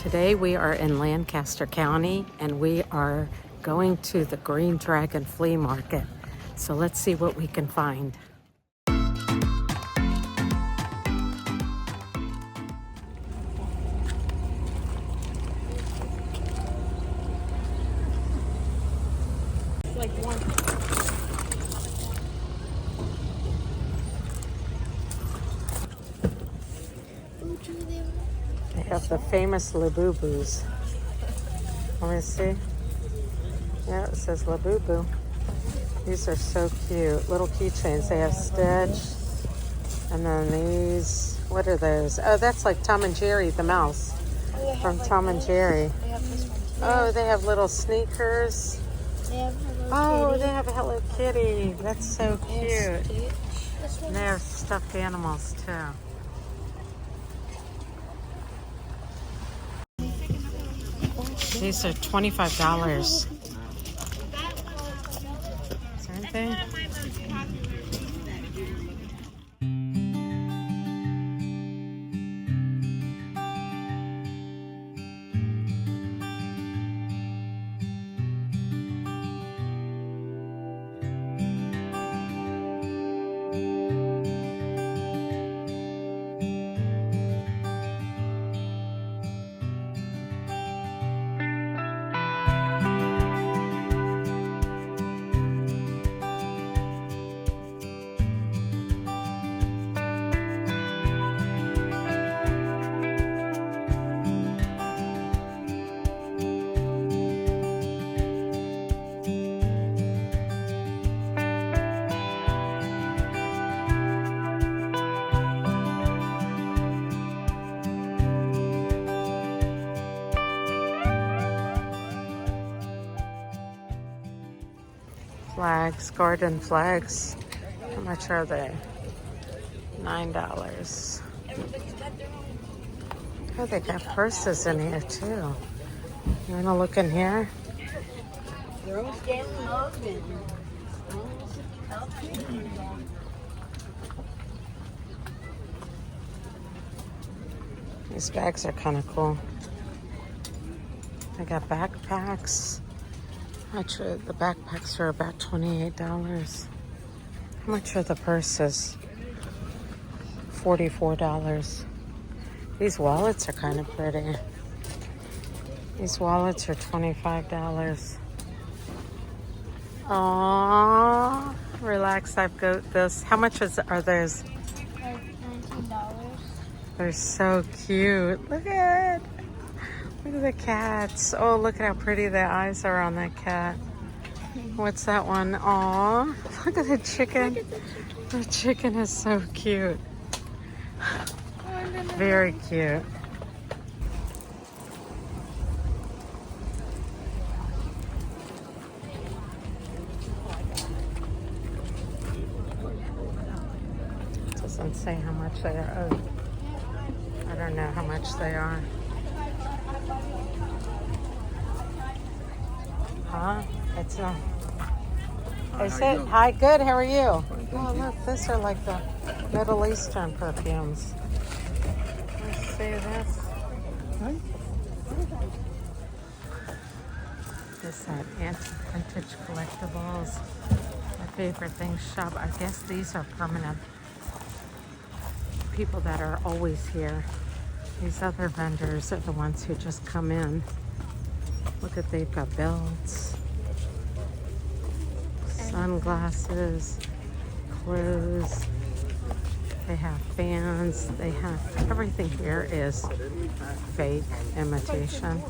Today we are in Lancaster County and we are going to the Green Dragon Flea Market. So let's see what we can find. Like one. They have the famous Labubu's. Let me see. Yeah, it says Labubu. These are so cute. Little keychains. They have Stitch. And then these, what are those? Oh, that's like Tom and Jerry, the mouse. From like Tom and Jerry. They have this one too. Oh, they have little sneakers. They have Hello Kitty. They have a Hello Kitty. That's so cute. This And they have stuffed animals too. These are $25. Is there anything? Flags, garden flags. How much are they? $9. Oh, they got purses in here too. You wanna look in here? Girls getting loved and These bags are kind of cool. They got backpacks. Actually, the backpacks are about $28. How much are the purses? $44. These wallets are kind of pretty. These wallets are $25. Aww, relax. I've got this. How much are those? like $19. They're so cute. Look at the cats. Oh, look at how pretty the eyes are on that cat. What's that one? Aw, look at the chicken. The chicken is so cute. Very cute. Doesn't say how much they are. Oh, I don't know how much they are. Huh? It's not. Is it? Hi, good. How are you? Oh, look, these are like the Middle Eastern perfumes. Let's see this. This vintage collectibles. My favorite thing shop. I guess these are permanent. People that are always here. These other vendors are the ones who just come in. Look at, they've got belts, sunglasses, clothes. They have fans. They have everything here is fake imitation,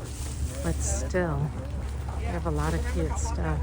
but still, they have a lot of cute stuff.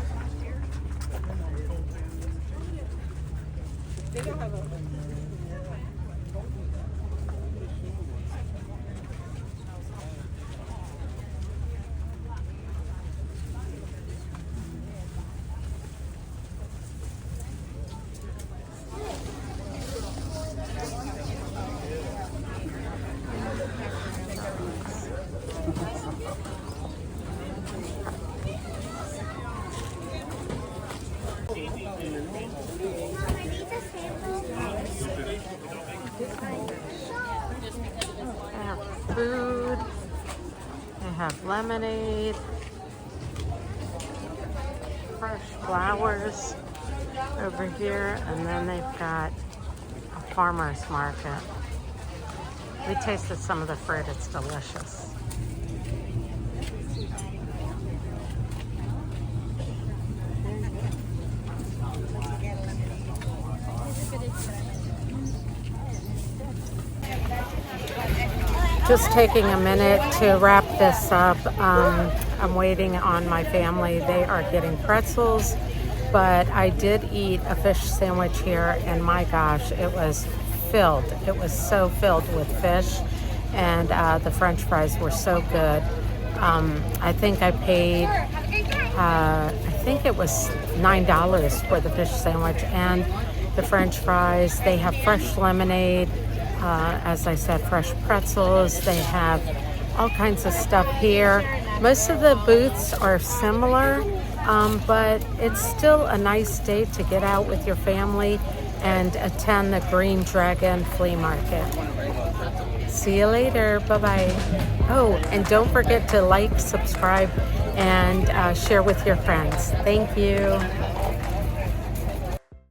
have lemonade, fresh flowers over here, and then they've got a farmer's market. We tasted some of the fruit. It's delicious. Just taking a minute to wrap this up. I'm waiting on my family. They are getting pretzels, but I did eat a fish sandwich here, and my gosh, it was filled. It was so filled with fish, and the French fries were so good. I think I paid, I think it was $9 for the fish sandwich and the French fries. They have fresh lemonade. As I said, fresh pretzels. They have all kinds of stuff here. Most of the booths are similar, but it's still a nice day to get out with your family and attend the Green Dragon Flea Market. See you later. Bye-bye. Oh, and don't forget to like, subscribe, and share with your friends. Thank you.